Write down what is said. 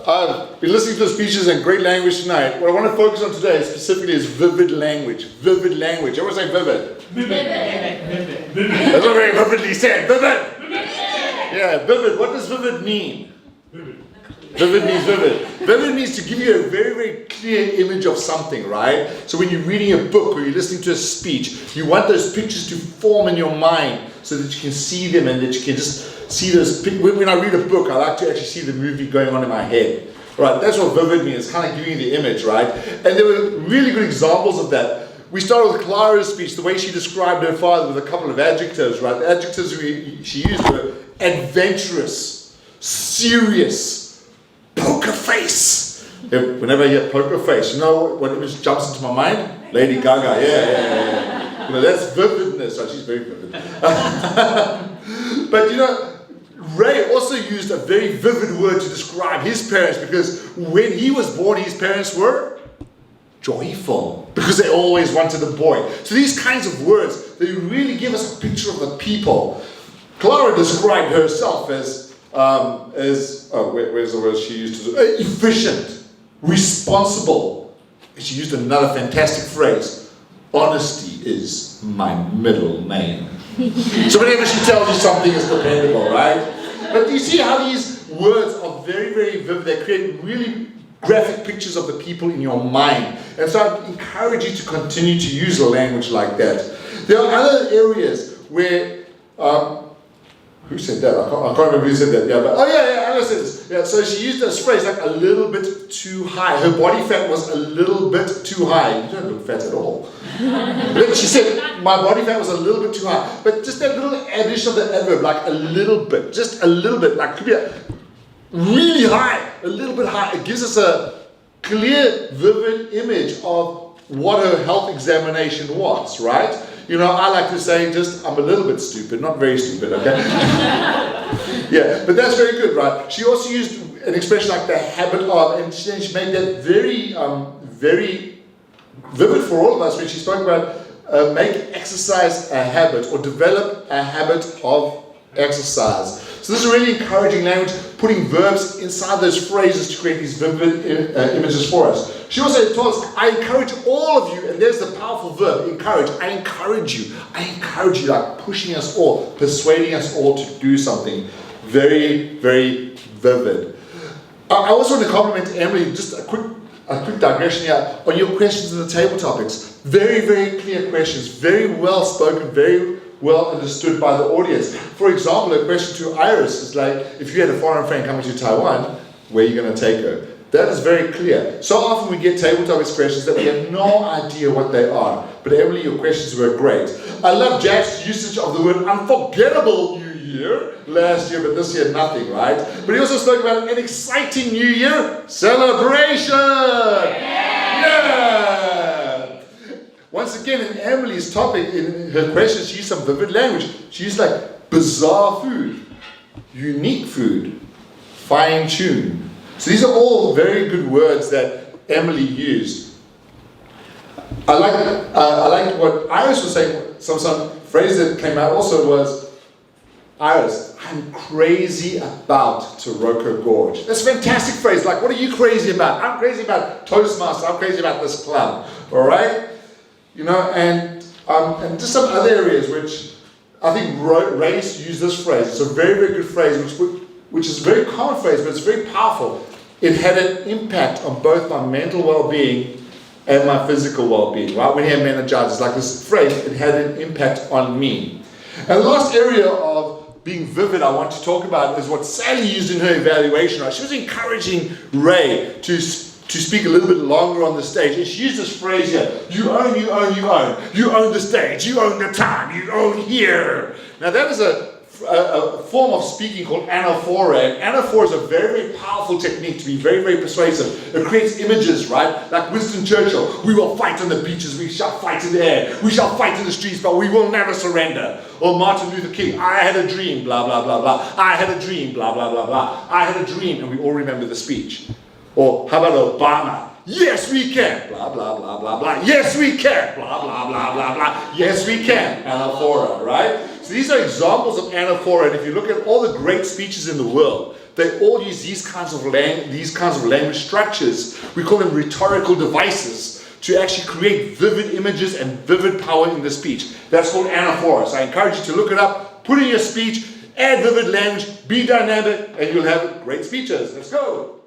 I've been listening to the speeches and great language tonight. What I want to focus on today specifically is vivid language. Vivid language. Everyone say vivid. Vivid. That's not very vividly said. Vivid. Yeah, vivid. What does vivid mean? Vivid means vivid. Vivid means to give you a very, very clear image of something, right? So when you're reading a book or you're listening to a speech, you want those pictures to form in your mind so that you can see them and that you can just see those. When I read a book, I like to actually see the movie going on in my head. Right, that's what vivid means. It's kind of giving you the image, right? And there were really good examples of that. We started with Clara's speech, the way she described her father with a couple of adjectives, right? The adjectives she used were adventurous, serious, poker face. Whenever I hear poker face, you know what image jumps into my mind? Lady Gaga, yeah. You know, that's vividness. Oh, she's very vivid. But you know, Ray also used a very vivid word to describe his parents, because when he was born, his parents were joyful because they always wanted a boy. So these kinds of words, they really give us a picture of the people. Clara described herself as where's the word she used? Efficient, responsible. And she used another fantastic phrase. Honesty is my middle name. So whenever she tells you something is dependable, right? But do you see how these words are very, very vivid? They create really graphic pictures of the people in your mind. And so I encourage you to continue to use a language like that. There are other areas where, who said that? I can't remember who said that. Yeah, but Anna said this. Yeah, so she used this phrase like a little bit too high. Her body fat was a little bit too high. You don't look fat at all. But she said, my body fat was a little bit too high. But just that little addition of the adverb, like a little bit, just a little bit, like could be a really high, a little bit high. It gives us a clear, vivid image of what her health examination was, right? You know, I like to say just, I'm a little bit stupid, not very stupid, okay? Yeah, but that's very good, right? She also used an expression like the habit of, and she made that very, very vivid for all of us when she spoke about make exercise a habit or develop a habit of exercise. So this is really encouraging language, putting verbs inside those phrases to create these vivid images for us. She also told us, I encourage all of you, and there's the powerful verb, encourage. I encourage you, like pushing us all, persuading us all to do something very, very vivid. I also want to compliment Emily, just a quick digression here, on your questions in the table topics. Very, very clear questions, very well spoken, very well understood by the audience. For example, a question to Iris is like, if you had a foreign friend coming to Taiwan, where are you going to take her? That is very clear. So often we get table topics questions that we have no idea what they are. But Emily, your questions were great. I love Jack's usage of the word unforgettable New Year last year, but this year nothing, right? But he also spoke about an exciting New Year celebration. Yeah! Once again, in Emily's topic, in her questions, she used some vivid language. She used like bizarre food, unique food, fine-tuned. So these are all very good words that Emily used. I like what Iris was saying. Some phrase that came out also was, Iris, I'm crazy about Taroko Gorge. That's a fantastic phrase. Like, what are you crazy about? I'm crazy about Toastmasters. I'm crazy about this club. All right? You know, and just some other areas which I think Ray used this phrase. It's a very, very good phrase, which is a very common phrase, but it's very powerful. It had an impact on both my mental well-being and my physical well-being, right? When you have meningitis, like this phrase, it had an impact on me. And the last area of being vivid I want to talk about is what Sally used in her evaluation, right? She was encouraging Ray to speak a little bit longer on the stage. And she used this phrase here, you own, you own, you own. You own the stage, you own the time, you own here. Now that is a form of speaking called anaphora. And anaphora is a very, very powerful technique to be very, very persuasive. It creates images, right? Like Winston Churchill, we will fight on the beaches, we shall fight in the air, we shall fight in the streets, but we will never surrender. Or Martin Luther King, I had a dream, blah, blah, blah, blah. I had a dream, blah, blah, blah, blah. I had a dream, and we all remember the speech. Or how about Obama? Yes, we can. Blah, blah, blah, blah, blah. Yes, we can. Blah, blah, blah, blah, blah. Yes, we can. Anaphora, right? So these are examples of anaphora. And if you look at all the great speeches in the world, they all use these kinds of language structures. We call them rhetorical devices to actually create vivid images and vivid power in the speech. That's called anaphora. So I encourage you to look it up, put in your speech, add vivid language, be dynamic, and you'll have great speeches. Let's go.